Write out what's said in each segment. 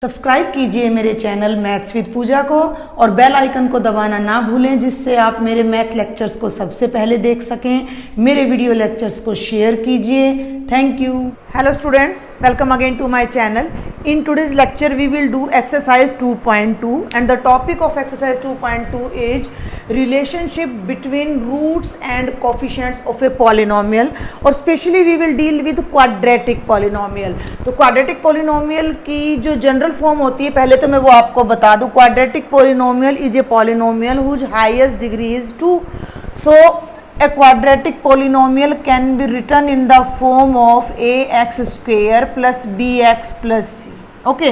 Subscribe कीजिए मेरे channel maths with पूजा को और बेल आइकन को दबाना ना भूलें, जिससे आप मेरे मैथ लेक्चर्स को सबसे पहले देख सकें। मेरे वीडियो लेक्चर्स को शेयर कीजिए। Thank you. Hello students, welcome again to my channel. In today's lecture we will do exercise 2.2 and the topic of exercise 2.2 is relationship between roots and coefficients of a polynomial और specially we will deal with quadratic polynomial. तो quadratic polynomial की जो general form होती है पहले तो मैं वो आपको बता दूं। quadratic polynomial is a polynomial whose highest degree is 2. So a quadratic polynomial can be written in the form of ax square plus bx plus c. Okay,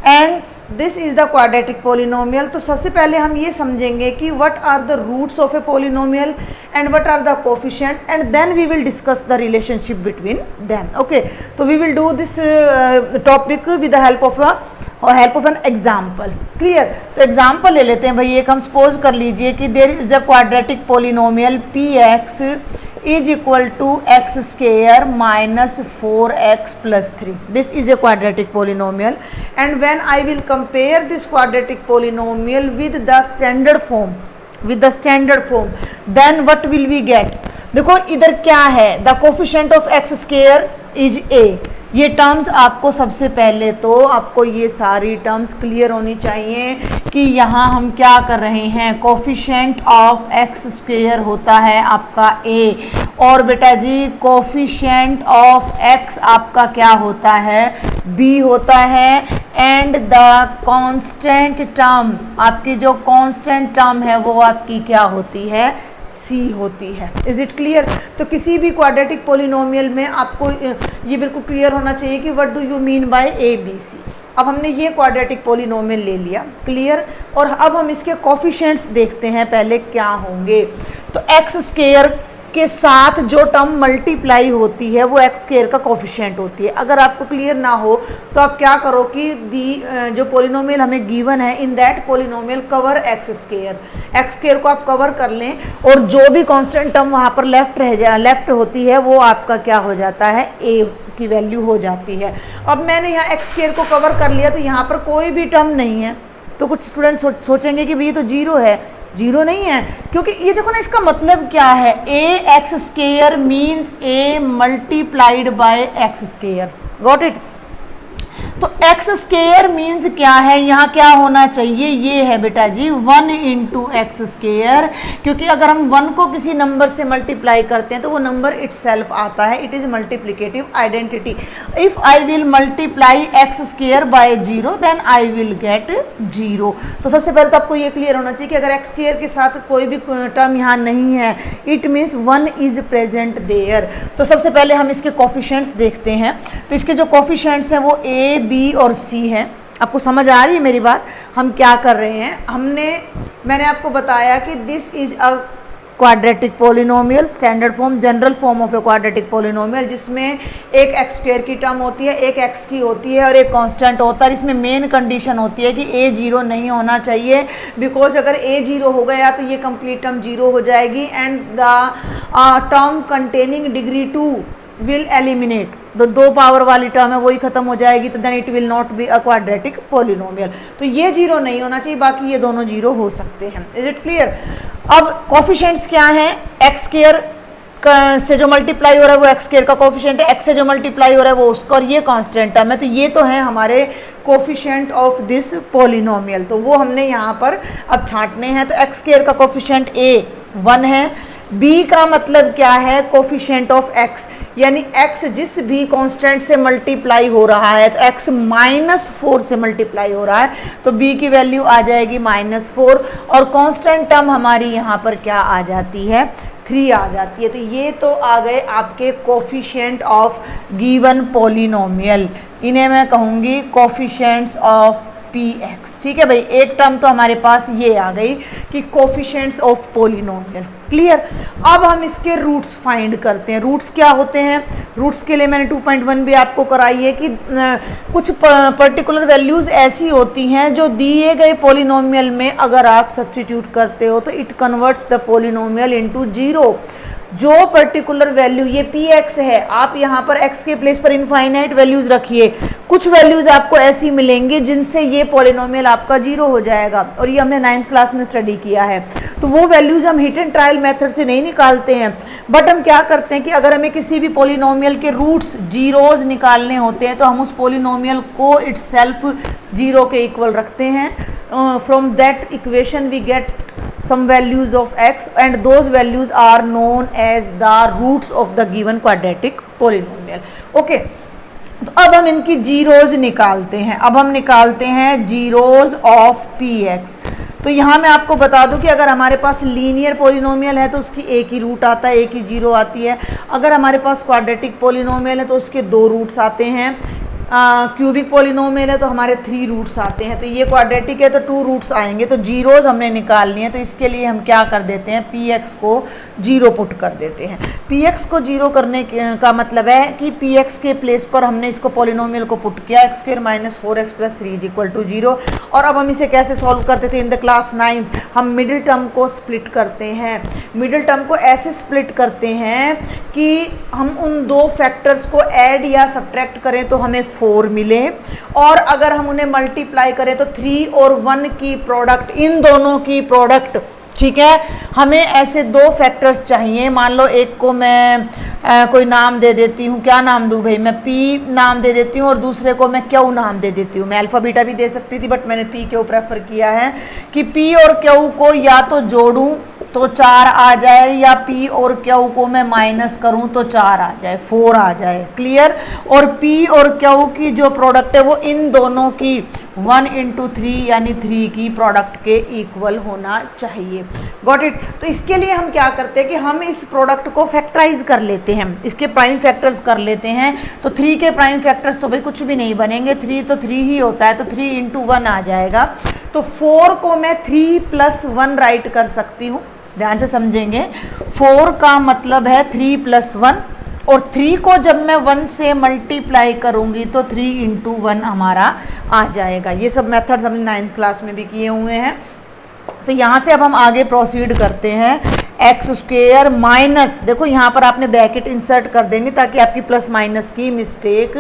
and this is the quadratic polynomial. तो सबसे पहले हम ये समझेंगे कि what are the roots of a polynomial and what are the coefficients, and then we will discuss the relationship between them. Okay, so we will do this topic with the help of an example. Clear? तो example ले लेते हैं भाई। एक हम suppose कर लीजिए कि there is a quadratic polynomial p x is equal to x square minus 4x plus 3. This is a quadratic polynomial and when I will compare this quadratic polynomial with the standard form then what will we get. देखो इधर क्या है, the coefficient of x square is a. ये terms आपको सबसे पहले तो आपको ये सारी टर्म्स क्लियर होनी चाहिए कि यहाँ हम क्या कर रहे हैं। कोफिशिएंट ऑफ एक्स स्क्वायर होता है आपका a और बेटा जी कोफिशिएंट ऑफ x आपका क्या होता है, b होता है। एंड द कांस्टेंट टर्म, आपकी जो कांस्टेंट टर्म है वो आपकी क्या होती है, C होती है। Is it clear? तो किसी भी क्वाड्रेटिक पोलिनोमियल में आपको ये बिल्कुल क्लियर होना चाहिए कि what do you mean by A B C. अब हमने ये क्वाड्रेटिक पोलिनोमियल ले लिया, क्लियर। और अब हम इसके कोफिशिएंट्स देखते हैं पहले क्या होंगे। तो एक्स स्क्वायर के साथ जो टर्म मल्टीप्लाई होती है वो एक्स स्क्वायर का कोफिशिएंट होती है। अगर आपको क्लियर ना हो तो आप क्या करो कि जो पोलिनोमियल हमें गिवन है in that polynomial cover x square को आप कवर कर लें और जो भी कांस्टेंट टर्म वहाँ पर लेफ्ट होती है वो आपका क्या हो जाता है, ए की वैल्यू हो जाती है। अब मैंने यहाँ एक्स स्क्वायर को कवर कर लिया तो यहाँ पर कोई भी टर्म नहीं है। तो कुछ स्टूडेंट सोचेंगे कि भाई ये तो जीरो है। जीरो नहीं है, क्योंकि ये देखो ना, इसका मतलब क्या है, a x square means a multiplied by x square. Got it? तो एक्स स्क्वायर मीन्स क्या है, यहाँ क्या होना चाहिए, ये है बेटा जी 1 इंटू एक्स स्क्वायर, क्योंकि अगर हम 1 को किसी नंबर से मल्टीप्लाई करते हैं तो वो नंबर इटसेल्फ आता है। It is multiplicative identity. If I will multiply x square by 0 then I will get 0। तो सबसे पहले तो आपको ये क्लियर होना चाहिए कि अगर एक्स स्क्वायर के साथ कोई भी टर्म यहाँ नहीं है, it means 1 is present there. तो सबसे पहले हम इसके कोफिशिएंट्स देखते हैं। तो इसके जो कोफिशिएंट्स हैं वो ए बी और सी है। आपको समझ आ रही है मेरी बात? हम क्या कर रहे हैं, मैंने आपको बताया कि this is a quadratic polynomial, standard form, general form of a quadratic polynomial, जिसमें एक एक्स स्क्वायर की टर्म होती है, एक एक्स की होती है और एक कांस्टेंट होता है। इसमें मेन कंडीशन होती है कि ए जीरो नहीं होना चाहिए, बिकॉज अगर ए जीरो हो गया तो ये कंप्लीट टर्म जीरो हो जाएगी and the term containing degree 2 will eliminate. दो पावर वाली टर्म है वही खत्म हो जाएगी, तो then it will not be a quadratic polynomial. तो ये जीरो नहीं होना चाहिए, बाकी ये दोनों जीरो हो सकते हैं। Is it clear? अब कोफिशिएंट्स क्या हैं, एक्स स्क्वायर से जो मल्टीप्लाई हो रहा है वो एक्स स्क्वायर का कोफिशिएंट है, एक्स से जो मल्टीप्लाई हो रहा है वो उसका, और ये कांस्टेंट टर्म है। तो ये तो है हमारे कोफिशिएंट ऑफ दिस पोलिनोमियल। तो वो हमने यहाँ पर अब छांटने हैं। तो एक्स स्क्वायर का कोफिशिएंट ए 1 है। बी का मतलब क्या है, कोफिशिएंट ऑफ एक्स, यानी एक्स जिस भी कांस्टेंट से मल्टीप्लाई हो रहा है, तो एक्स -4 से मल्टीप्लाई हो रहा है तो बी की वैल्यू आ जाएगी -4 और कांस्टेंट टर्म हमारी यहाँ पर क्या आ जाती है, 3 आ जाती है। तो ये तो आ गए आपके कोफिशिएंट ऑफ गिवन पोलिनोमियल। इन्हें मैं कहूँगी कोफिशिएंट्स ऑफ पी एक्स। ठीक है भाई, एक टर्म तो हमारे पास ये आ गई कि कोफिशिएंट्स ऑफ पोलिनोमियल। क्लियर? अब हम इसके रूट्स फाइंड करते हैं। रूट्स क्या होते हैं? रूट्स के लिए मैंने 2.1 भी आपको कराई है कि कुछ पर्टिकुलर वैल्यूज़ ऐसी होती हैं जो दिए गए पोलिनोमियल में अगर आप सब्स्टिट्यूट करते हो तो it converts the polynomial into 0। जो पर्टिकुलर वैल्यू, ये पी एक्स है, आप यहाँ पर एक्स के प्लेस पर इनफाइनाइट वैल्यूज रखिए, कुछ वैल्यूज आपको ऐसी मिलेंगी जिनसे ये पॉलिनोमियल आपका जीरो हो जाएगा, और ये हमने 9th क्लास में स्टडी किया है। तो वो वैल्यूज हम हिट एंड ट्रायल मेथड से नहीं निकालते हैं, बट हम क्या करते हैं कि अगर हमें किसी भी पॉलिनोमियल के रूट्स जीरोज निकालने होते हैं तो हम उस पॉलिनोमियल को इटसेल्फ जीरो के इक्वल रखते हैं। From that equation we get some values of x and those values are known as the roots of the given quadratic polynomial. Okay, तो अब हम इनकी जीरोज निकालते हैं। अब हम निकालते हैं जीरोज ऑफ px। तो यहाँ मैं आपको बता दूं कि अगर हमारे पास लीनियर पॉलिनोमियल है तो उसकी एक ही रूट आता है, एक ही जीरो आती है। अगर हमारे पास क्वाड्रेटिक पॉलिनोमियल है तो उसके दो रूट्स आते हैं। क्यूबिक पॉलिनोमियल है तो हमारे 3 रूट्स आते हैं। तो ये क्वाड्रेटिक है तो 2 रूट्स आएंगे। तो जीरोज हमने निकालनी है, तो इसके लिए हम क्या कर देते हैं, पी एक्स को जीरो पुट कर देते हैं। पी एक्स को जीरो करने का मतलब है कि पी एक्स के प्लेस पर हमने इसको पॉलिनोमियल को पुट किया, x square minus 4x plus 3 is equal to zero. और अब हम इसे कैसे सॉल्व करते थे इन द क्लास 9th, हम मिडिल टर्म को स्प्लिट करते हैं। मिडिल टर्म को ऐसे स्प्लिट करते हैं कि हम उन दो फैक्टर्स को ऐड या सब्ट्रैक्ट करें तो हमें 4 मिले, और अगर हम उन्हें मल्टीप्लाई करें तो 3 और 1 की प्रोडक्ट, इन दोनों की प्रोडक्ट, ठीक है। हमें ऐसे दो फैक्टर्स चाहिए। मान लो एक को मैं कोई नाम दे देती हूँ, क्या नाम दूँ भाई, मैं पी नाम दे देती हूँ, और दूसरे को मैं क्यू नाम दे देती हूँ। मैं अल्फा बीटा भी दे सकती थी बट मैंने पी क्यू प्रेफर किया है कि पी और क्यू को या तो जोड़ूँ तो 4 आ जाए, या P और Q को मैं माइनस करूं तो 4 आ जाए, 4 आ जाए। क्लियर। और P और Q की जो प्रोडक्ट है वो इन दोनों की 1 इंटू 3 यानी 3 की प्रोडक्ट के इक्वल होना चाहिए। Got it. तो इसके लिए हम क्या करते हैं कि हम इस प्रोडक्ट को फैक्टराइज कर लेते हैं, इसके प्राइम फैक्टर्स कर लेते हैं। तो 3 के प्राइम फैक्टर्स तो भाई कुछ भी नहीं बनेंगे, 3 तो 3 ही होता है, तो 3 इंटू 1 आ जाएगा। तो 4 को मैं 3 प्लस 1 राइट कर सकती हूँ, ध्यान से समझेंगे। 4 का मतलब है 3 प्लस 1, और 3 को जब मैं 1 से मल्टीप्लाई करूंगी तो 3 इंटू 1 हमारा आ जाएगा। ये सब मेथड्स हमने 9th क्लास में भी किए हुए हैं। तो यहाँ से अब हम आगे प्रोसीड करते हैं। एक्स स्क्वेयर माइनस, देखो यहाँ पर आपने ब्रैकेट इंसर्ट कर देनी ताकि आपकी प्लस माइनस की मिस्टेक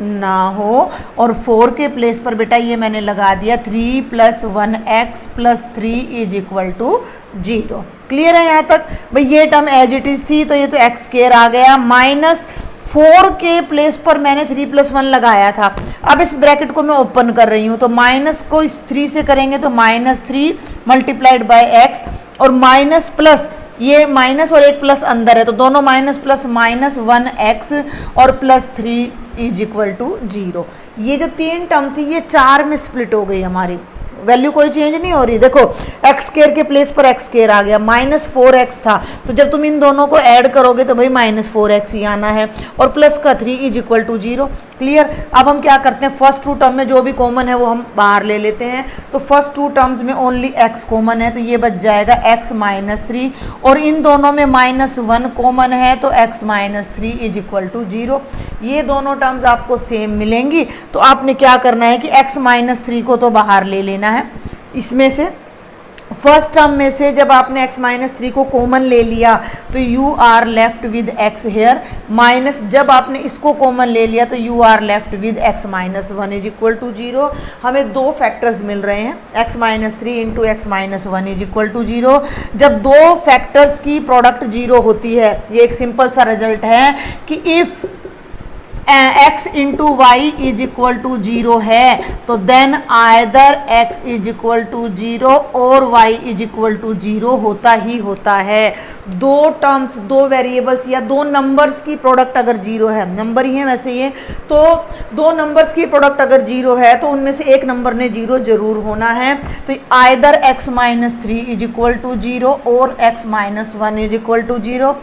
ना हो। और 4 के प्लेस पर बेटा ये मैंने लगा दिया 3 plus 1x plus 3 is equal to 0। Clear है यहाँ तक भाई। ये टर्म एज इट इज थी तो ये तो एक्स स्क्वेयर आ गया, माइनस 4 के प्लेस पर मैंने 3 प्लस 1 लगाया था। अब इस ब्रैकेट को मैं ओपन कर रही हूँ, तो माइनस को इस 3 से करेंगे तो माइनस 3 मल्टीप्लाइड बाय एक्स, और माइनस प्लस, ये माइनस और एक प्लस अंदर है तो दोनों माइनस प्लस माइनस 1x और प्लस 3 इज इक्वल टू 0। ये जो 3 टर्म थी ये 4 में स्प्लिट हो गई, हमारी वैल्यू कोई चेंज नहीं हो रही। देखो एक्स स्क्वायर के प्लेस पर एक्स स्क्वायर आ गया, माइनस 4x था, तो जब तुम इन दोनों को ऐड करोगे तो भाई माइनस 4x ही आना है, और प्लस का 3 इज इक्वल टू 0। क्लियर। अब हम क्या करते हैं, फर्स्ट 2 टर्म में जो भी कॉमन है वो हम बाहर ले लेते हैं। तो फर्स्ट 2 टर्म्स में ओनली x कॉमन है तो ये बच जाएगा x माइनस 3, और इन दोनों में माइनस 1 कॉमन है तो x minus 3 is equal to 0। ये दोनों टर्म्स आपको सेम मिलेंगी। तो आपने क्या करना है कि x माइनस 3 को तो बाहर ले लेना है। इसमें से फर्स्ट टर्म में से जब आपने x माइनस 3 को कॉमन ले लिया तो you are left with x here, minus जब आपने इसको कॉमन ले लिया तो you are left with x minus 1 is equal to 0। हमें दो फैक्टर्स मिल रहे हैं, x minus 3 into x minus 1 is equal to 0। जब दो फैक्टर्स की प्रोडक्ट 0 होती है, ये एक सिंपल सा रिजल्ट है कि if x into y is equal to 0 है तो then either x is equal to 0 और y इज इक्वल टू 0 होता ही होता है। दो टर्म्स, दो वेरिएबल्स या दो नंबर्स की प्रोडक्ट अगर 0 है, नंबर ही है वैसे ये, तो दो नंबर्स की प्रोडक्ट अगर 0 है तो उनमें से एक नंबर ने 0 जरूर होना है। तो either x minus 3 is equal to 0 और x minus 1 is equal to 0।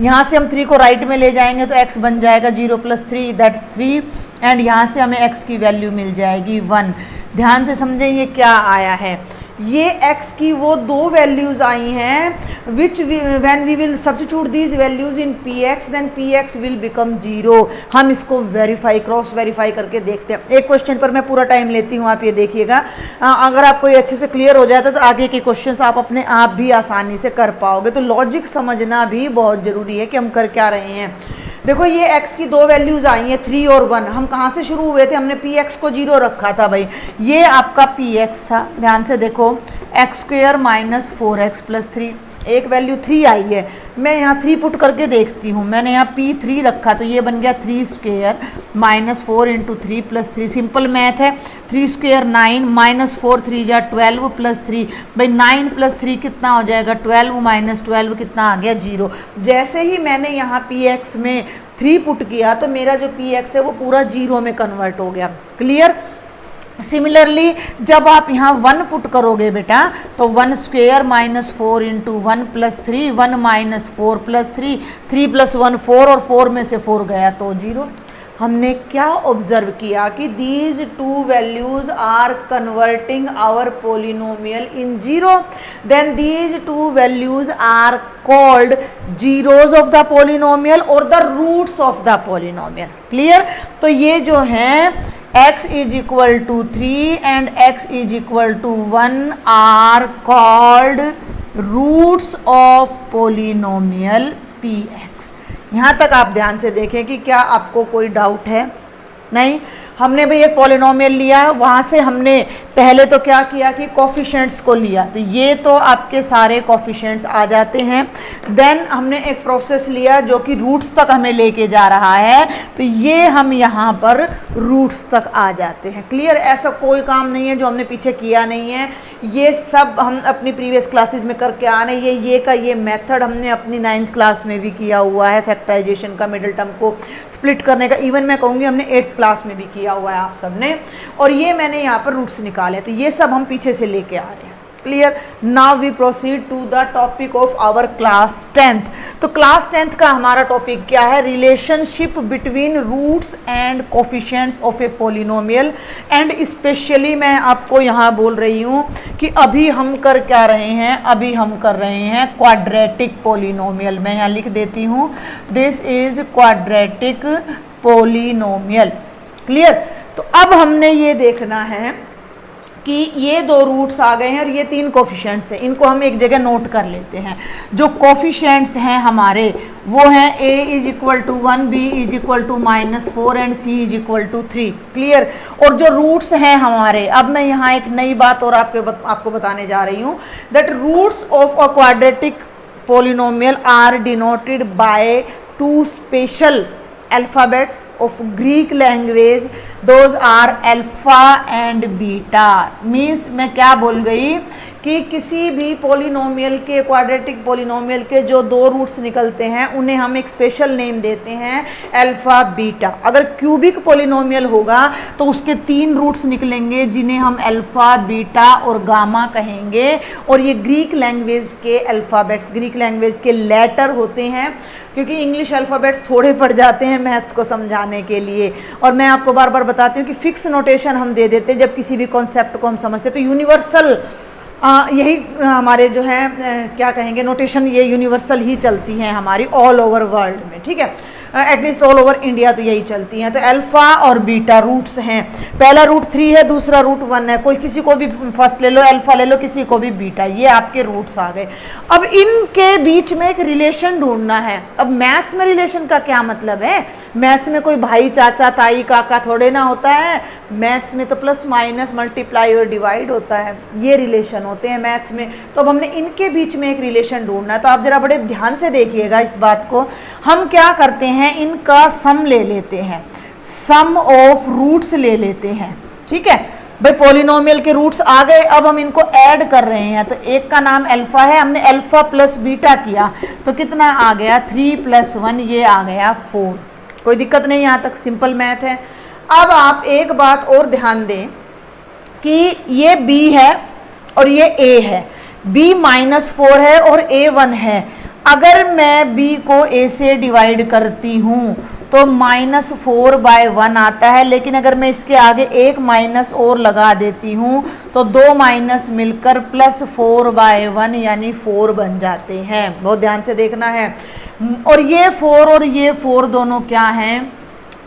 यहाँ से हम 3 को राइट में ले जाएंगे तो x बन जाएगा 0 प्लस 3 दैट्स 3, एंड यहाँ से हमें x की वैल्यू मिल जाएगी 1। ध्यान से समझें ये क्या आया है, ये x की वो दो वैल्यूज आई हैं which when we will substitute these values in px then px will become 0। हम इसको वेरीफाई क्रॉस वेरीफाई करके देखते हैं। एक क्वेश्चन पर मैं पूरा टाइम लेती हूँ, आप ये देखिएगा। अगर आपको ये अच्छे से क्लियर हो जाता है तो आगे के क्वेश्चंस आप अपने आप भी आसानी से कर पाओगे। तो लॉजिक समझना भी बहुत ज़रूरी है कि हम कर क्या रहे हैं। देखो ये x की दो वैल्यूज आई हैं 3 और 1। हम कहाँ से शुरू हुए थे, हमने px को 0 रखा था भाई। ये आपका px था, ध्यान से देखो, x² माइनस 4x प्लस 3, एक वैल्यू 3 आई है। मैं यहाँ 3 पुट करके देखती हूँ, मैंने यहाँ p3 रखा तो ये बन गया 3² minus 4 into 3 plus 3। Simple math है, 3² 9 माइनस 4 3 जा 12 प्लस 3। भाई 9 प्लस 3 कितना हो जाएगा, 12 माइनस 12 कितना आ गया, 0। जैसे ही मैंने यहाँ px में 3 पुट किया तो मेरा जो px है वो पूरा 0 में कन्वर्ट हो गया। क्लियर। सिमिलरली जब आप यहाँ 1 पुट करोगे बेटा तो 1² minus 4 into 1 plus 3, 1 minus 4 plus 3, 3 plus 1 4 और 4 में से 4 गया तो 0। हमने क्या ऑब्जर्व किया कि these two values are converting our polynomial in 0, then these two values are called zeros of the polynomial और the roots of the polynomial. Clear. तो ये जो है x is equal to 3 and x is equal to 1 are called roots of polynomial px। यहाँ तक आप ध्यान से देखें कि क्या आपको कोई डाउट है? नहीं। हमने भाई एक पॉलिनोमियल लिया, वहाँ से हमने पहले तो क्या किया कि कोफिशिएंट्स को लिया, तो ये तो आपके सारे कोफिशिएंट्स आ जाते हैं। देन हमने एक प्रोसेस लिया जो कि रूट्स तक हमें लेके जा रहा है, तो ये हम यहाँ पर रूट्स तक आ जाते हैं। क्लियर। ऐसा कोई काम नहीं है जो हमने पीछे किया नहीं है, ये सब हम अपनी प्रीवियस क्लासेस में करके आ रहे हैं। ये का ये मेथड हमने अपनी 9th क्लास में भी किया हुआ है, फैक्टराइजेशन का, मिडिल टर्म को स्प्लिट करने का। इवन मैं कहूँगी हमने 8th क्लास में भी किया हुआ है आप सब ने। और ये मैंने यहाँ पर रूट्स निकाले, तो ये सब हम पीछे से लेके आ रहे हैं। Clear. Now we proceed to the topic of our class 10th। तो क्लास 10th का हमारा टॉपिक क्या है? Relationship between roots and coefficients of a polynomial. And specially मैं आपको यहाँ बोल रही हूँ कि अभी हम कर क्या रहे हैं, अभी हम कर रहे हैं क्वाड्रेटिक पोलिनोमियल। मैं यहाँ लिख देती हूँ, this is quadratic polynomial. Clear. तो अब हमने ये देखना है कि ये दो रूट्स आ गए हैं और ये 3 कोफिशिएंट्स हैं, इनको हम एक जगह नोट कर लेते हैं। जो कोफिशिएंट्स हैं हमारे वो हैं a is equal to 1, b is equal to -4 and c is equal to 3। Clear. और जो रूट्स हैं हमारे, अब मैं यहाँ एक नई बात और आपको बताने जा रही हूँ, that roots of a quadratic polynomial are denoted by 2 special alphabets of Greek language, those are alpha and beta। Means मैं क्या बोल गई कि किसी भी पोलिनोमियल के, क्वाड्रेटिक पोलिनोमियल के जो 2 रूट्स निकलते हैं उन्हें हम एक स्पेशल नेम देते हैं अल्फा बीटा। अगर क्यूबिक पोलिनोमियल होगा तो उसके 3 रूट्स निकलेंगे जिन्हें हम अल्फा बीटा और गामा कहेंगे। और ये ग्रीक लैंग्वेज के अल्फ़ाबेट्स, ग्रीक लैंग्वेज के लेटर होते हैं, क्योंकि इंग्लिश अल्फ़ाबेट्स थोड़े पड़ जाते हैं मैथ्स को समझाने के लिए। और मैं आपको बार बार बताती हूँ कि फिक्स नोटेशन हम दे देते हैं जब किसी भी कॉन्सेप्ट को हम समझते हैं। तो यूनिवर्सल यही हमारे जो है क्या कहेंगे नोटेशन, ये यूनिवर्सल ही चलती हैं हमारी ऑल ओवर वर्ल्ड में। ठीक है, एटलीस्ट ऑल ओवर इंडिया तो यही चलती हैं। तो अल्फा और बीटा रूट्स हैं। पहला रूट 3 है, दूसरा रूट 1 है। कोई किसी को भी फर्स्ट ले लो, अल्फा ले लो, किसी को भी बीटा, ये आपके रूट्स आ गए। अब इनके बीच में एक रिलेशन ढूंढना है। अब मैथ्स में रिलेशन का क्या मतलब है? मैथ्स में कोई भाई, चाचा, ताई, काका थोड़े ना होता है। मैथ्स में तो प्लस माइनस, मल्टीप्लाई और डिवाइड होता है, ये रिलेशन होते हैं मैथ्स में। तो अब हमने इनके बीच में एक रिलेशन ढूंढना है। तो आप जरा बड़े ध्यान से देखिएगा इस बात को। हम क्या करते हैं, इनका सम ले लेते हैं, सम ऑफ रूट्स ले लेते हैं। ठीक है भाई, पोलिनोमियल के रूट्स आ गए, अब हम इनको ऐड कर रहे हैं। तो एक का नाम अल्फा है, हमने अल्फा प्लस बीटा किया तो कितना आ गया, 3 + 1, ये आ गया 4। कोई दिक्कत नहीं, यहाँ तक सिंपल मैथ है। अब आप एक बात और ध्यान दें कि ये b है और ये a है, b -4 है और a 1 है। अगर मैं b को a से डिवाइड करती हूँ तो -4/1 आता है, लेकिन अगर मैं इसके आगे एक माइनस और लगा देती हूँ तो दो माइनस मिलकर +4/1 यानी 4 बन जाते हैं। बहुत ध्यान से देखना है। और ये 4 और ये 4 दोनों क्या हैं,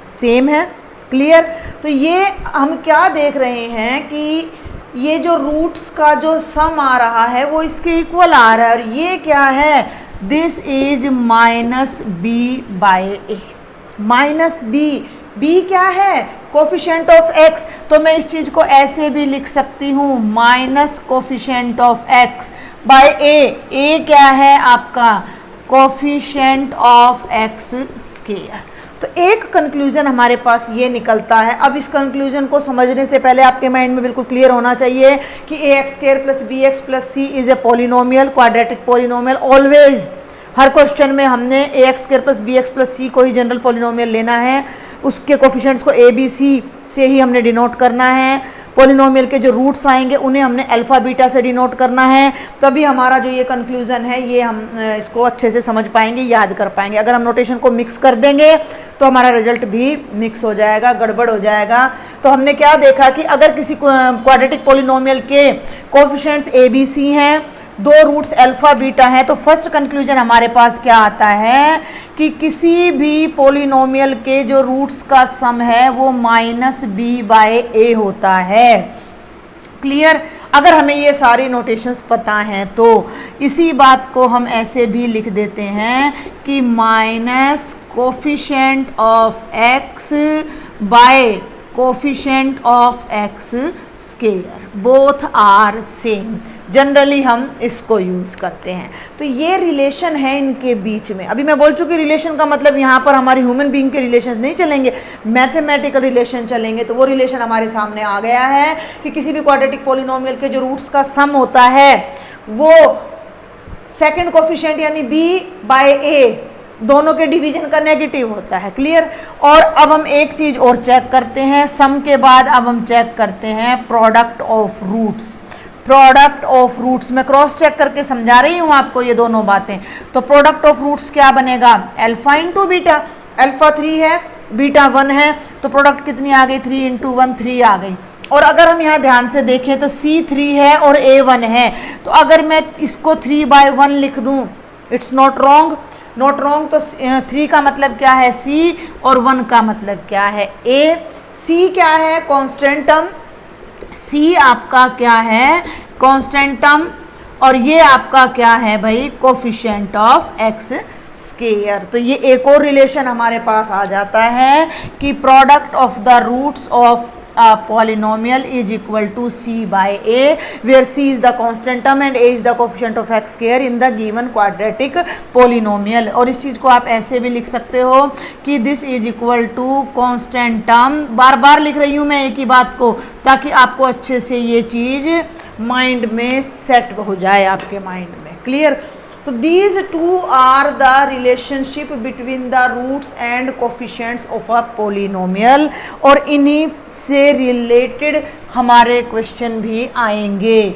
सेम है। क्लियर। तो ये हम क्या देख रहे हैं कि ये जो रूट्स का जो सम आ रहा है वो इसके इक्वल आ रहा है। और ये क्या है, दिस इज -b/a। -b क्या है, कोफिशिएंट ऑफ x। तो मैं इस चीज को ऐसे भी लिख सकती हूँ, minus coefficient of x by a क्या है आपका, कोफिशिएंट ऑफ x स्क्वायर। तो एक कंक्लूजन हमारे पास ये निकलता है। अब इस कंक्लूजन को समझने से पहले आपके माइंड में बिल्कुल क्लियर होना चाहिए कि ax² + bx + c is a polynomial, quadratic polynomial. Always her question में हमने ax² + bx + c को ही जनरल पॉलिनोमियल लेना है। उसके कोफिशिएंट्स को a b c से ही हमने डिनोट करना है। पॉलिनोमियल के जो रूट्स आएंगे उन्हें हमने अल्फा बीटा से डिनोट करना है। तभी हमारा जो ये कंक्लूजन है ये हम इसको अच्छे से समझ पाएंगे, याद कर पाएंगे। अगर हम नोटेशन को मिक्स कर देंगे तो हमारा रिजल्ट भी मिक्स हो जाएगा, गड़बड़ हो जाएगा। तो हमने क्या देखा कि अगर किसी क्वाड्रेटिक पॉलिनोमियल के कोफिशिएंट्स a b c हैं, दो रूट्स अल्फा बीटा है, तो फर्स्ट कंक्लूजन हमारे पास क्या आता है कि किसी भी पॉलिनोमियल के जो रूट्स का सम है वो -b/a होता है। क्लियर। अगर हमें ये सारी नोटेशंस पता हैं तो इसी बात को हम ऐसे भी लिख देते हैं कि minus coefficient of x by coefficient of x square, both are same. Generally हम इसको यूज़ करते हैं। तो ये रिलेशन है इनके बीच में। अभी मैं बोल चुकी रिलेशन का मतलब यहाँ पर हमारे ह्यूमन बीइंग के रिलेशंस नहीं चलेंगे, मैथमेटिकल रिलेशन चलेंगे। तो वो रिलेशन हमारे सामने आ गया है कि किसी भी क्वाड्रेटिक पॉलिनोमियल के जो रूट्स का सम होता है वो सेकंड कोफिशिएंट यानी b/a दोनों के डिवीजन का नेगेटिव होता है। क्लियर। और अब हम एक चीज़ और चेक करते हैं सम के बाद। अब हम चेक करते हैं product of roots. Product of roots मैं क्रॉस चेक करके समझा रही हूँ आपको ये दोनों बातें। तो प्रोडक्ट ऑफ रूट्स क्या बनेगा, अल्फा इंटू बीटा। अल्फा 3 है, बीटा 1 है, तो प्रोडक्ट कितनी आ गई, 3 × 1 3 आ गई। और अगर हम यहाँ ध्यान से देखें तो c 3 है और a 1 है, तो अगर मैं इसको 3/1 लिख दूँ, it's not wrong. Not wrong. तो 3 का मतलब क्या है c और 1 का मतलब क्या है a। c क्या है, कांस्टेंट टर्म। c आपका क्या है, कांस्टेंट टर्म। और ये आपका क्या है भाई, कोफिशिएंट ऑफ x स्क्वायर। तो ये एक और रिलेशन हमारे पास आ जाता है कि product of the roots of a polynomial is equal to c/a, where c is the constant term and a is the coefficient of x square in the given quadratic polynomial। और इस चीज़ को आप ऐसे भी लिख सकते हो कि this is equal to constant term। बार बार लिख रही हूँ मैं एक ही बात को, ताकि आपको अच्छे से ये चीज़ माइंड में सेट हो जाए, आपके माइंड में। क्लियर। तो these two are the relationship between the roots and coefficients of a polynomial। और इन्हीं से रिलेटेड हमारे क्वेश्चन भी आएंगे।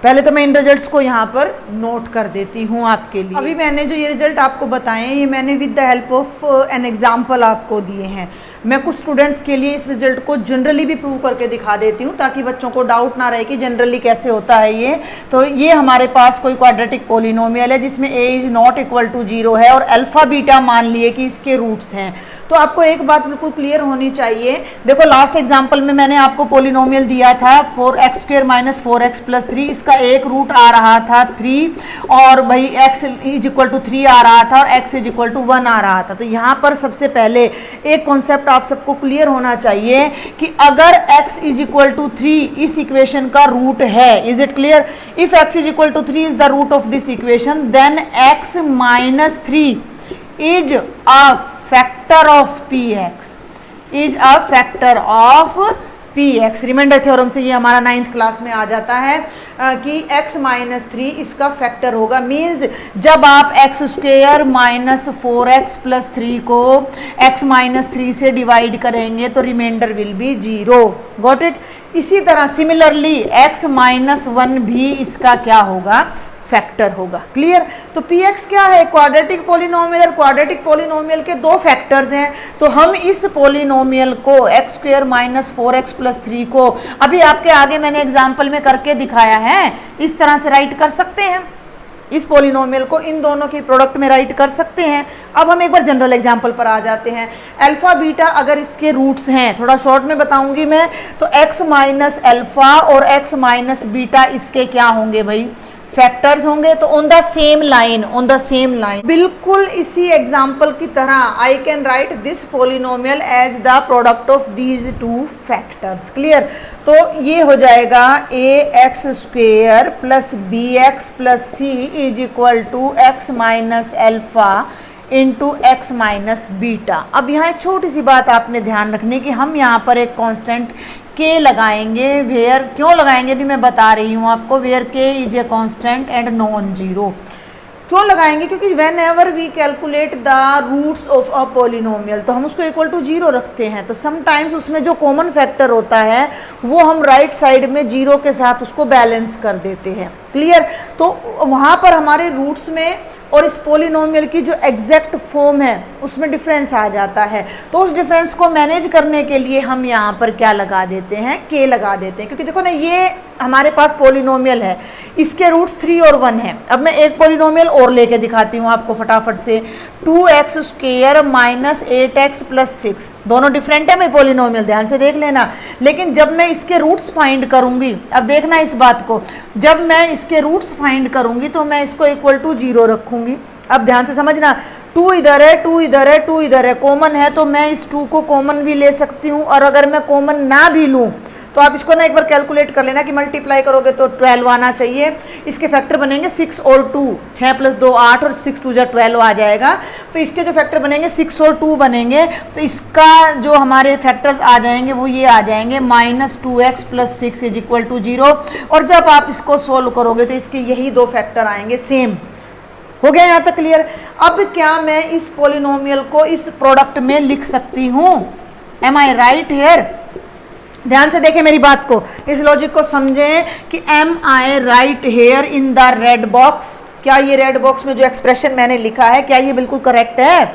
पहले तो मैं इन रिजल्ट्स को यहाँ पर नोट कर देती हूँ आपके लिए। अभी मैंने जो ये रिजल्ट आपको बताए ये मैंने with the help of an example आपको दिए हैं। मैं कुछ स्टूडेंट्स के लिए इस रिजल्ट को जनरली भी प्रूव करके दिखा देती हूँ ताकि बच्चों को डाउट ना रहे कि जनरली कैसे होता है ये। तो ये हमारे पास कोई क्वाड्रेटिक पॉलिनोमियल है जिसमें a is not equal to 0 है और अल्फा बीटा मान लिए कि इसके रूट्स हैं। तो आपको एक बात बिल्कुल क्लियर होनी चाहिए। देखो लास्ट एग्जाम्पल में मैंने आपको पॉलिनोमियल दिया था 4x² - 4x + 3, इसका एक रूट आ रहा था 3 और भाई x इज इक्वल टू 3 आ रहा था और x इज इक्वल टू 1 आ रहा था। तो यहाँ पर सबसे पहले एक कॉन्सेप्ट आप सबको क्लियर होना चाहिए कि अगर x इज इक्वल टू 3 इस इक्वेशन का रूट है, is it clear, if x is equal to 3 is the root of this equation then x - 3 is a factor of px, is a factor of px। Remainder theorem से ये हमारा 9th class में आ जाता है कि x - 3 इसका factor होगा। Means जब आप x² - 4x + 3 को x - 3 से डिवाइड करेंगे तो remainder will be 0। Got it. इसी तरह सिमिलरली x - 1 भी इसका क्या होगा, फैक्टर होगा। क्लियर? तो px क्या है? Quadratic polynomial. और क्वाड्रेटिक पॉलिनोमियल के दो फैक्टर्स हैं, तो हम इस पॉलिनोमियल को x square minus 4x plus 3 को अभी आपके आगे मैंने एग्जाम्पल में करके दिखाया है, इस तरह से राइट कर सकते हैं। इस पॉलिनोमियल को इन दोनों की प्रोडक्ट में राइट कर सकते हैं। अब हम एक बार जनरल एग्जांपल पर आ जाते हैं। अल्फा बीटा अगर इसके रूट्स हैं, थोड़ा शॉर्ट में बताऊंगी मैं, तो x माइनस अल्फा और x माइनस बीटा इसके क्या होंगे भाई? फैक्टर्स होंगे। तो ऑन द सेम लाइन बिल्कुल इसी एग्जाम्पल की तरह I can write this polynomial as the product of these two factors. Clear? तो ये हो जाएगा ax square plus bx plus c is equal to x minus alpha into x minus beta. अब यहाँ एक छोटी सी बात आपने ध्यान रखनी कि हम यहाँ पर एक कांस्टेंट k लगाएंगे। वेयर क्यों लगाएंगे भी मैं बता रही हूँ आपको। Where k is a constant and non zero. क्यों लगाएंगे? क्योंकि whenever we calculate the roots of a polynomial तो हम उसको इक्वल टू जीरो रखते हैं। तो समटाइम्स उसमें जो कॉमन फैक्टर होता है वो हम राइट साइड में जीरो के साथ उसको बैलेंस कर देते हैं। क्लियर? तो वहाँ पर हमारे रूट्स में और इस पॉलिनोमियल की जो एग्जैक्ट फॉर्म है उसमें डिफरेंस आ जाता है। तो उस डिफरेंस को मैनेज करने के लिए हम यहाँ पर क्या लगा देते हैं? k लगा देते हैं। क्योंकि देखो ना, ये हमारे पास पॉलिनोमियल है, इसके रूट्स 3 और 1 हैं। अब मैं एक पॉलिनोमियल और लेके दिखाती हूँ आपको फटाफट से। 2x square minus 8x plus 6, दोनों डिफरेंट है भाई पॉलिनोमियल, ध्यान से देख लेना। लेकिन जब मैं इसके रूट्स फाइंड करूंगी, अब देखना इस बात को, जब मैं इसके रूट्स फाइंड करूंगी तो मैं इसको इक्वल टू जीरो रखूंगी। अब ध्यान से समझना, 2 इधर है, 2 इधर है, 2 इधर है, कॉमन है तो मैं इस 2 को कॉमन भी ले सकती हूँ। और अगर मैं कॉमन ना भी लूँ तो आप इसको ना एक बार कैलकुलेट कर लेना कि मल्टीप्लाई करोगे तो 12 आना चाहिए। इसके फैक्टर बनेंगे 6 और 2, 6 प्लस 2 8 और 6 2 12 आ जाएगा। तो इसके जो फैक्टर बनेंगे 6 और 2 बनेंगे। तो इसका जो हमारे फैक्टर्स आ जाएंगे वो ये आ जाएंगे minus 2x plus 6 is equal to 0। और जब आप इसको सोल्व करोगे तो इसके यही दो फैक्टर आएंगे सेम। हो गया यहाँ तक क्लियर? अब क्या मैं इस पॉलिनोमियल को इस प्रोडक्ट में लिख सकती हूँ? Am I right here? ध्यान से देखें मेरी बात को, इस लॉजिक को समझें कि am I right here in the red box. क्या ये रेड बॉक्स में जो एक्सप्रेशन मैंने लिखा है क्या ये बिल्कुल करेक्ट है?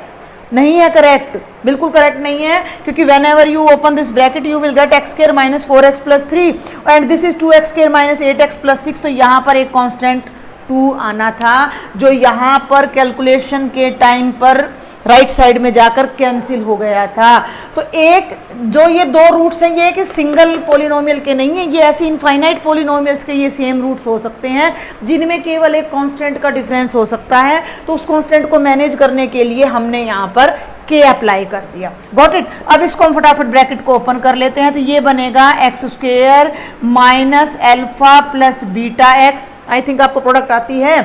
नहीं है करेक्ट, बिल्कुल करेक्ट नहीं है। क्योंकि when ever you open this bracket you will get x square minus 4x plus 3 and this is 2x square minus 8x plus 6। तो यहाँ पर एक कॉन्स्टेंट 2 आना था जो यहाँ पर कैलकुलेशन के टाइम पर राइट साइड में जाकर कैंसिल हो गया था। तो एक जो ये दो रूट्स हैं ये कि सिंगल पॉलिनोमियल के नहीं है, ये ऐसे इनफाइनाइट पॉलिनोमियल्स के ये सेम रूट्स हो सकते हैं जिनमें केवल एक कांस्टेंट का डिफरेंस हो सकता है। तो उस कांस्टेंट को मैनेज करने के लिए हमने यहाँ पर k अप्लाई कर दिया। Got it? अब इसको हम फटाफट ब्रैकेट को ओपन कर लेते हैं। तो ये बनेगा x square minus alpha plus beta x. I think आपको प्रोडक्ट आती है,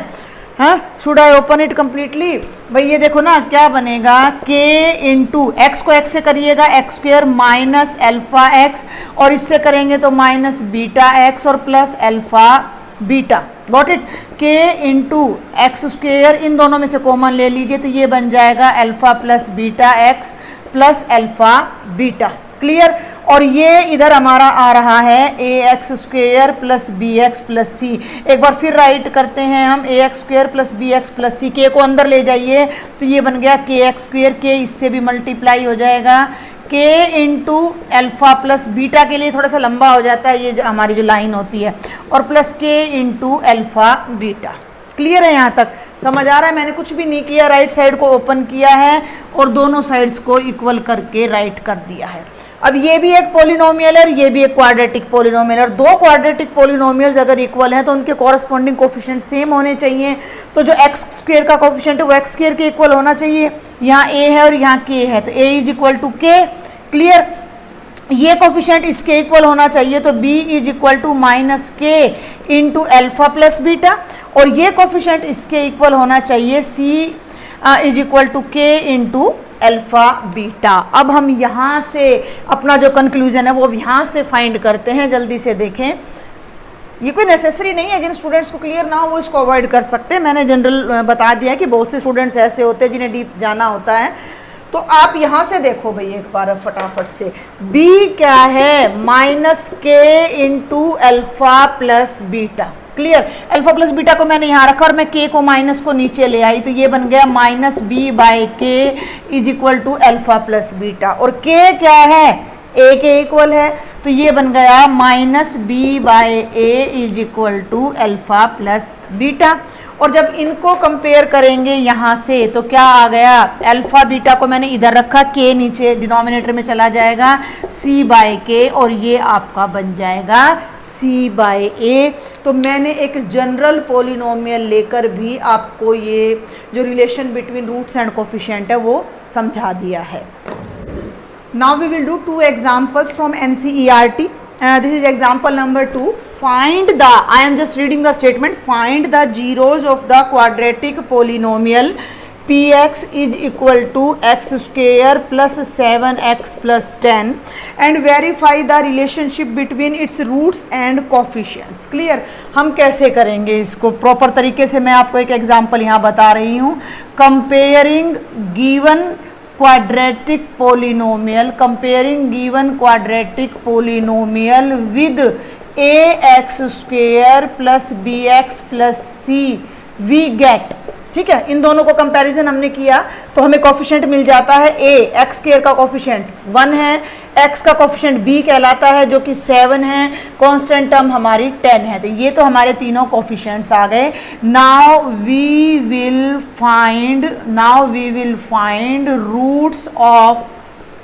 हाँ? Should I open it completely? भाई ये देखो ना क्या बनेगा, k इंटू एक्स को एक्स से करिएगा x square minus alpha x और इससे करेंगे तो माइनस बीटा एक्स और plus alpha beta. Got it? k into x square, इन दोनों में से कॉमन ले लीजिए तो ये बन जाएगा alpha plus beta x plus alpha beta. Clear? और ये इधर हमारा आ रहा है ax square plus bx plus c. एक बार फिर राइट करते हैं हम ax square plus bx plus c. k को अंदर ले जाइए तो ये बन गया kx स्क्वेयर, k इससे भी मल्टीप्लाई हो जाएगा k into alpha plus beta, के लिए थोड़ा सा लंबा हो जाता है ये हमारी जो लाइन होती है, और plus k into alpha beta. Clear है? यहाँ तक समझ आ रहा है? मैंने कुछ भी नहीं किया, राइट साइड को ओपन किया है और दोनों साइड्स को इक्वल करके राइट कर दिया है। अब ये भी एक पॉलिनोमियल है और ये भी एक क्वाड्रेटिक पॉलिनोमियल है। और दो क्वाड्रेटिक पॉलिनोमियल्स अगर इक्वल हैं तो उनके कॉरस्पॉन्डिंग कोफिशिएंट सेम होने चाहिए। तो जो एक्स स्क्वायर का कोफिशिएंट है वो एक्स स्क्वायर के इक्वल होना चाहिए। यहाँ a है और यहाँ k है तो a is equal to k। Clear? ये कोफिशिएंट इसके इक्वल होना चाहिए तो b is equal to minus k into alpha plus beta, और ये कोफिशिएंट इसके इक्वल होना चाहिए c is equal to k into alpha beta. अब हम यहाँ से अपना जो कंक्लूजन है वो अब यहाँ से फाइंड करते हैं। जल्दी से देखें, ये कोई नेसेसरी नहीं है, जिन स्टूडेंट्स को क्लियर ना हो वो इसको अवॉइड कर सकते हैं। मैंने जनरल बता दिया है कि बहुत से स्टूडेंट्स ऐसे होते हैं जिन्हें डीप जाना होता है। तो आप यहाँ से देखो भाई एक बार फटाफट से, b क्या है? Minus k into alpha plus beta. Clear. Alpha plus beta को मैंने यहाँ रखा और मैं के को माइनस को नीचे ले आई, तो ये बन गया minus b by k is equal to alpha plus beta. और के क्या है, ए के इक्वल है, तो ये बन गया minus b by a is equal to alpha plus beta. और जब इनको कंपेयर करेंगे यहाँ से तो क्या आ गया, अल्फा बीटा को मैंने इधर रखा, के नीचे डिनोमिनेटर में चला जाएगा, सी बाई के, और ये आपका बन जाएगा सी बाई ए। तो मैंने एक जनरल पोलिनोमियल लेकर भी आपको ये जो relation between roots and coefficient है वो समझा दिया है। Now we will do 2 examples from NCERT. This is example number 2. Find the, I am just reading the statement, find the zeros of the quadratic polynomial px is equal to x square plus 7x plus 10 and verify the relationship between its roots and coefficients. Clear? हम कैसे करेंगे इसको proper तरीके से, मैं आपको एक example यहाँ बता रही हूँ। Comparing given quadratic polynomial with ax square plus bx plus c we get, ठीक है। इन दोनों को कंपैरिजन हमने किया तो हमें कोफिशिएंट मिल जाता है a, एक्स स्क्वायर का कोफिशिएंट 1 है, x का कोफिशिएंट b कहलाता है जो कि 7 है, कांस्टेंट टर्म हमारी 10 है। तो ये तो हमारे तीनों कोफिशिएंट्स आ गए। Now we will find roots of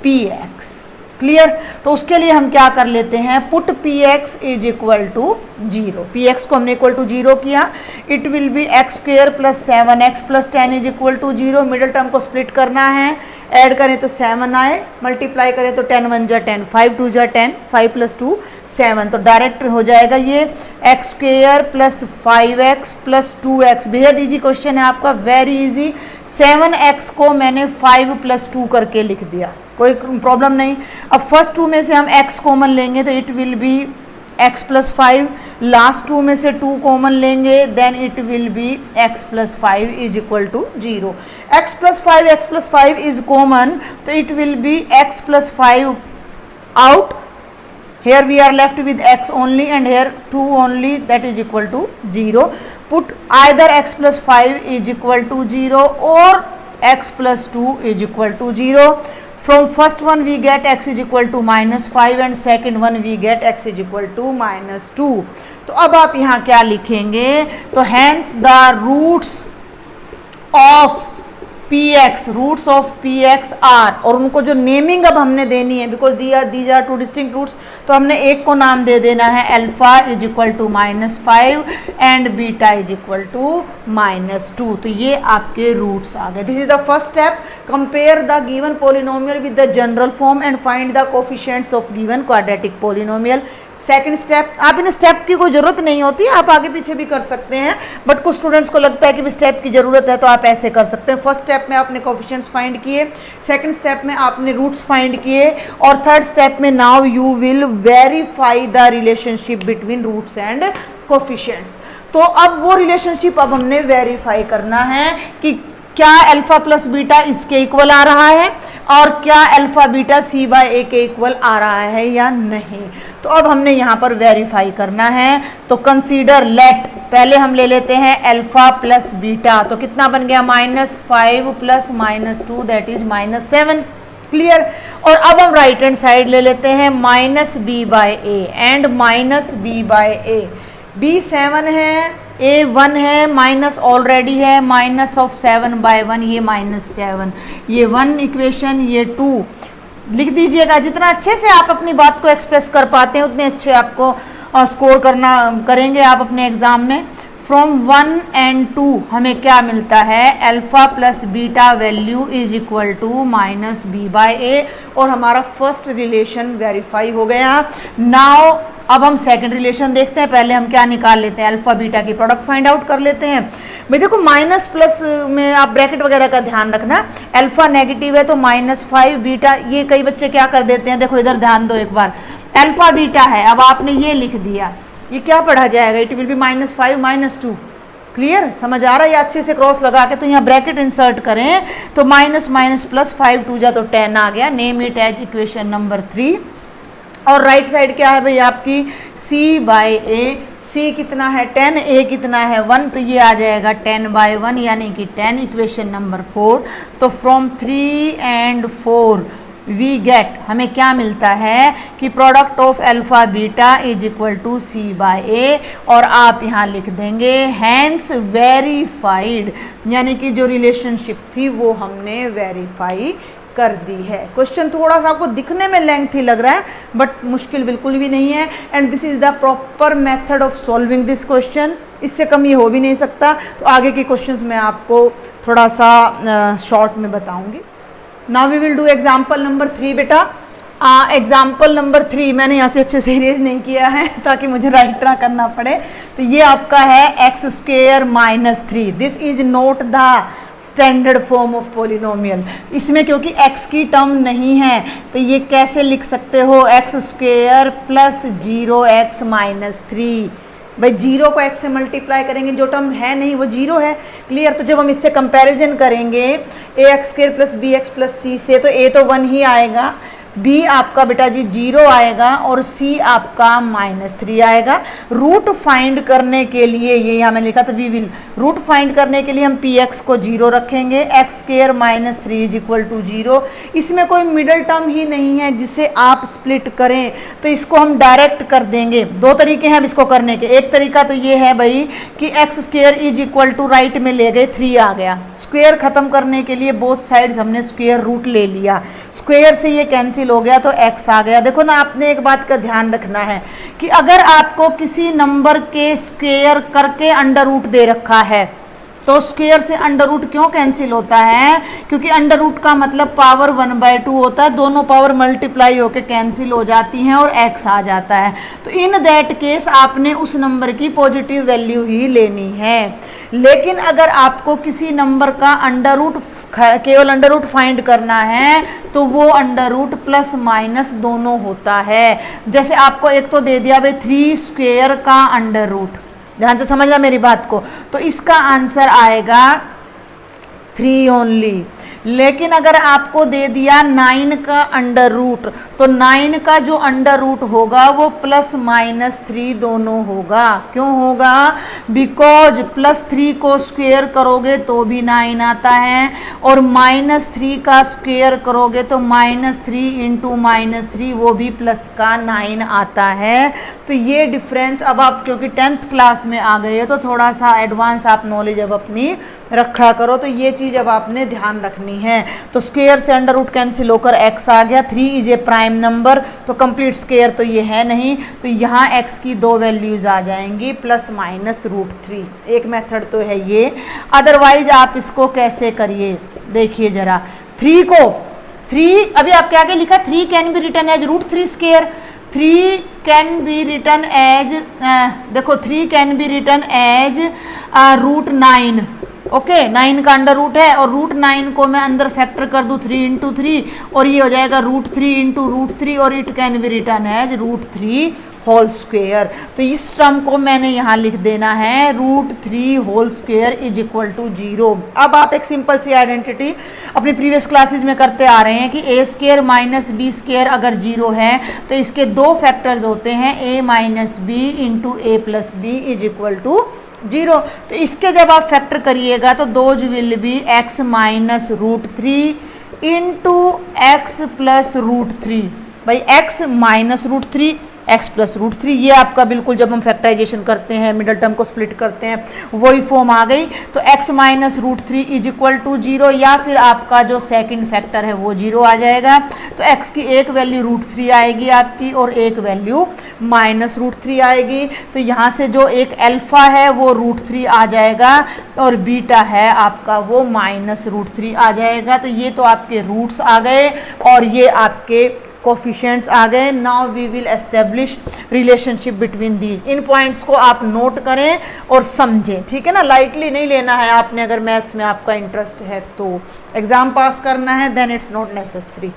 px। Clear? तो उसके लिए हम क्या कर लेते हैं, put px is equal to 0, px को हमने इक्वल टू 0 किया, it will be x square plus 7x plus 10 is equal to 0। Middle term को स्प्लिट करना है, ऐड करें तो 7 आए, मल्टीप्लाई करें तो 10 1 जा 10, 5 2 जा 10, 5 प्लस 2 7, तो डायरेक्ट हो जाएगा ये x square plus 5x plus 2x। बेहद ईजी क्वेश्चन है आपका, वेरी इजी। 7x को मैंने 5 प्लस 2 करके लिख दिया, कोई प्रॉब्लम नहीं। अब फर्स्ट 2 में से हम x कॉमन लेंगे तो it will be x plus 5, last 2 में से 2 कॉमन लेंगे then it will be x plus 5 is equal to 0। x plus 5 is common तो it will be x plus 5 out, here we are left with x only and here 2 only, that is equal to 0. Put either x plus 5 is equal to 0 or x plus 2 is equal to 0. From first one we get x is equal to minus 5 and second one we get x is equal to minus 2. तो अब आप यहाँ क्या लिखेंगे, तो hence the roots of px are, और उनको जो नेमिंग अब हमने देनी है, because these are 2 distinct roots, तो हमने एक को नाम दे देना है alpha is equal to -5 and beta is equal to -2। तो ये आपके रूट्स आ गए। This is the first step, compare the given polynomial with the general form and find the coefficients of given quadratic polynomial. Second step, आप इन step की कोई ज़रूरत नहीं होती, आप आगे पीछे भी कर सकते हैं, बट कुछ स्टूडेंट्स को लगता है कि स्टेप की ज़रूरत है तो आप ऐसे कर सकते हैं। फर्स्ट स्टेप में आपने कोफिशिएंट्स फाइंड किए, सेकंड स्टेप में आपने रूट्स फाइंड किए, और थर्ड स्टेप में now you will verify the relationship between roots and coefficients. तो अब वो रिलेशनशिप अब हमने वेरीफाई करना है कि क्या अल्फा प्लस बीटा इसके इक्वल आ रहा है और क्या अल्फा बीटा सी बाय ए के इक्वल आ रहा है या नहीं। तो अब हमने यहाँ पर वेरीफाई करना है, तो कंसीडर लेट, पहले हम ले लेते हैं अल्फा प्लस बीटा, तो कितना बन गया -5 प्लस -2 दैट इज -7। क्लियर? और अब हम राइट हैंड साइड ले लेते हैं -b by a and -b by a. b 7 है, a 1 है, माइनस ऑलरेडी है, माइनस ऑफ 7/1 ये -7, ये 1 इक्वेशन, ये 2 लिख दीजिएगा। जितना अच्छे से आप अपनी बात को एक्सप्रेस कर पाते हैं उतने अच्छे आपको स्कोर करेंगे आप अपने एग्जाम में। फ्रॉम 1 and 2 हमें क्या मिलता है, alpha plus beta value is equal to -b by a, और हमारा फर्स्ट रिलेशन वेरीफाई हो गया। नाउ अब हम सेकंड रिलेशन देखते हैं। पहले हम क्या निकाल लेते हैं, अल्फा बीटा की प्रोडक्ट फाइंड आउट कर लेते हैं। भाई देखो माइनस प्लस में आप ब्रैकेट वगैरह का ध्यान रखना, अल्फा नेगेटिव है तो -5 बीटा, ये कई बच्चे क्या कर देते हैं, देखो इधर ध्यान दो एक बार, अल्फा बीटा है, अब आपने ये लिख दिया, ये क्या पढ़ा जाएगा, इट विल बी -5 -2। क्लियर? समझ आ रहा है? या अच्छे से क्रॉस लगा के तो यहाँ ब्रैकेट इंसर्ट करें तो माइनस प्लस 5 2 जा तो 10 आ गया। Name it as equation number 3। और राइट साइड क्या है भाई आपकी c/a। c कितना है 10, a कितना है 1, तो ये आ जाएगा 10/1 यानी कि 10, इक्वेशन नंबर 4। तो फ्रॉम 3 and 4 वी गेट, हमें क्या मिलता है कि product of alpha beta is equal to c/a, और आप यहाँ लिख देंगे हैंस वेरीफाइड, यानी कि जो रिलेशनशिप थी वो हमने वेरीफाई कर दी है। क्वेश्चन थोड़ा सा आपको दिखने में लेंथी लग रहा है बट मुश्किल बिल्कुल भी नहीं है, and this is the proper method of solving this question. इससे कम ये हो भी नहीं सकता। तो आगे के क्वेश्चंस मैं आपको थोड़ा सा शॉर्ट में बताऊंगी। Now we will do example number 3 बेटा। एग्जाम्पल नंबर 3 मैंने यहाँ से अच्छे से इरेज नहीं किया है ताकि मुझे राइट ना करना पड़े। तो ये आपका है x² - 3। This is not the standard form of polynomial. इसमें क्योंकि x की टर्म नहीं है तो ये कैसे लिख सकते हो, x² + 0x - 3। भाई 0 को x से मल्टीप्लाई करेंगे, जो टर्म है नहीं वो 0 है, क्लियर। तो जब हम इससे कंपैरिजन करेंगे ax² + bx + c से, तो a तो 1 ही आएगा, b आपका बेटा जी 0 आएगा और c आपका -3 आएगा। रूट फाइंड करने के लिए, ये यहाँ मैंने लिखा था वी विल, रूट फाइंड करने के लिए हम px को 0 रखेंगे, x² - 3 इज इक्वल टू 0। इसमें कोई मिडल टर्म ही नहीं है जिसे आप स्प्लिट करें, तो इसको हम डायरेक्ट कर देंगे। दो तरीके हैं अब इसको करने के। एक तरीका तो ये है भाई कि x² is equal to right में ले गए 3 आ गया, स्क्वेयर खत्म करने के लिए बोथ साइड्स हमने स्क्वेयर रूट ले लिया, स्क्वेयर से ये कैंसिल हो गया तो x आ गया। देखो ना, आपने एक बात का ध्यान रखना है कि अगर आपको किसी नंबर के स्क्वेयर करके अंडर रूट दे रखा है तो स्क्वेयर से अंडर रूट क्यों कैंसिल होता है, क्योंकि अंडर रूट का मतलब पावर 1/2 होता है, दोनों पावर मल्टीप्लाई होकर कैंसिल हो जाती हैं और x आ जाता है। तो इन दैट केस आपने उस नंबर की पॉजिटिव वैल्यू ही लेनी है। लेकिन अगर आपको किसी नंबर का अंडर रूट, केवल अंडर रूट फाइंड करना है तो वो अंडर रूट प्लस माइनस दोनों होता है। जैसे आपको एक तो दे दिया भाई 3² का अंडर रूट, ध्यान से समझना मेरी बात को, तो इसका आंसर आएगा 3 ओनली। लेकिन अगर आपको दे दिया 9 का अंडर रूट, तो 9 का जो अंडर रूट होगा वो +- 3 दोनों होगा। क्यों होगा? बिकॉज +3 को स्क्वेयर करोगे तो भी 9 आता है, और -3 का स्क्वेयर करोगे तो -3 × -3 वो भी प्लस का 9 आता है। तो ये डिफरेंस अब आप क्योंकि 10th क्लास में आ गए तो थोड़ा सा एडवांस आप नॉलेज अब अपनी रखा करो, तो ये चीज़ अब आपने ध्यान रखनी है। तो स्क्वेयर से अंडर रूट कैंसिल होकर x आ गया, 3 इज ए प्राइम नंबर, तो कंप्लीट स्क्वेयर तो ये है नहीं, तो यहाँ x की 2 वैल्यूज आ जाएंगी +-√3। एक मेथड तो है ये। अदरवाइज आप इसको कैसे करिए, देखिए जरा। 3 अभी आप क्या लिखा, 3 can be written as √3²। 3 can be written as, देखो 3 can be written as √9। Okay, 9 का अंडर रूट है और √9 को मैं अंदर फैक्टर कर दूं 3 × 3 और ये हो जाएगा √3 × √3 और it can be written as √3 whole square. तो इस टर्म को मैंने यहाँ लिख देना है √3 whole square is equal to 0। अब आप एक सिंपल सी आइडेंटिटी अपनी प्रीवियस क्लासेज में करते आ रहे हैं कि a² - b² अगर 0 है तो इसके 2 फैक्टर्स होते हैं, a - b × a + b is equal to 0। तो इसके जब आप फैक्टर करिएगा तो those will be x - √3 × x + √3। भाई x - √3 x + √3, ये आपका बिल्कुल जब हम फैक्टराइजेशन करते हैं, मिडल टर्म को स्प्लिट करते हैं, वही फॉर्म आ गई। तो x - √3 इज इक्वल टू 0, या फिर आपका जो सेकंड फैक्टर है वो 0 आ जाएगा। तो x की एक वैल्यू √3 आएगी आपकी और एक वैल्यू -√3 आएगी। तो यहाँ से जो एक अल्फा है वो √3 आ जाएगा और बीटा है आपका वो -√3 आ जाएगा। तो ये तो आपके रूट्स आ गए और ये आपके कोफिशिएंट्स आ गए। Now we will establish relationship between the. इन पॉइंट्स को आप नोट करें और समझें, ठीक है ना। लाइटली नहीं लेना है आपने, अगर मैथ्स में आपका इंटरेस्ट है तो एग्जाम पास करना है, देन इट्स नॉट नेसेसरी।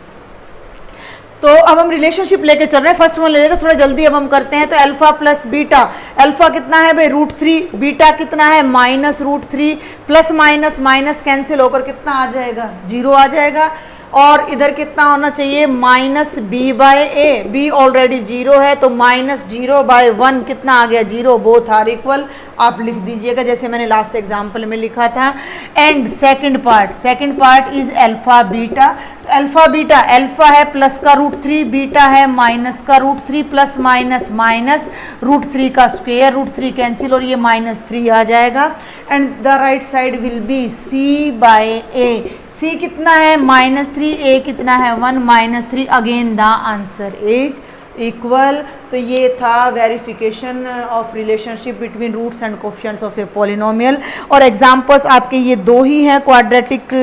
तो अब हम रिलेशनशिप लेके चल रहे हैं। फर्स्ट वन ले लेते हैं, थोड़ा जल्दी अब हम करते हैं। तो अल्फा प्लस बीटा, अल्फा कितना है भाई √3, बीटा कितना है -√3, प्लस माइनस माइनस कैंसिल होकर कितना आ जाएगा 0 आ जाएगा। और इधर कितना होना चाहिए minus B bye A, B already 0 है तो माइनस 0 बाय 1 कितना आ गया 0, बोथ आर इक्वल, आप लिख दीजिएगा जैसे मैंने लास्ट एग्जांपल में लिखा था। And second part is alpha beta, तो अल्फा बीटा, अल्फा है प्लस का √3, बीटा है माइनस का √3, प्लस माइनस माइनस √3 का स्क्वायर, √3 कैंसिल और ये -3 आ जाएगा। And the right side will be c by a, c कितना है -3, a कितना है 1, -3, again the answer is equal. तो ये था verification of relationship between roots and coefficients of a polynomial. और एग्जांपल्स आपके ये 2 ही हैं क्वाड्रेटिक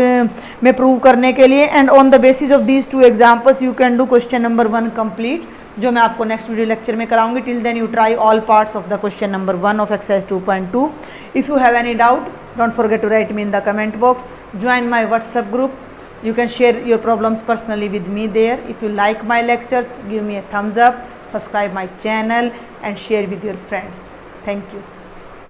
में प्रूव करने के लिए। And on the basis of these 2 examples you can do question number 1 complete, जो मैं आपको नेक्स्ट वीडियो लेक्चर में कराऊंगी। Till then you try all parts of the question number 1 of exercise 2.2। If you have any doubt don't forget to write me in the comment box, join my WhatsApp group, you can share your problems personally with me there. If you like my lectures, give me a thumbs up, subscribe my channel and share with your friends. Thank you.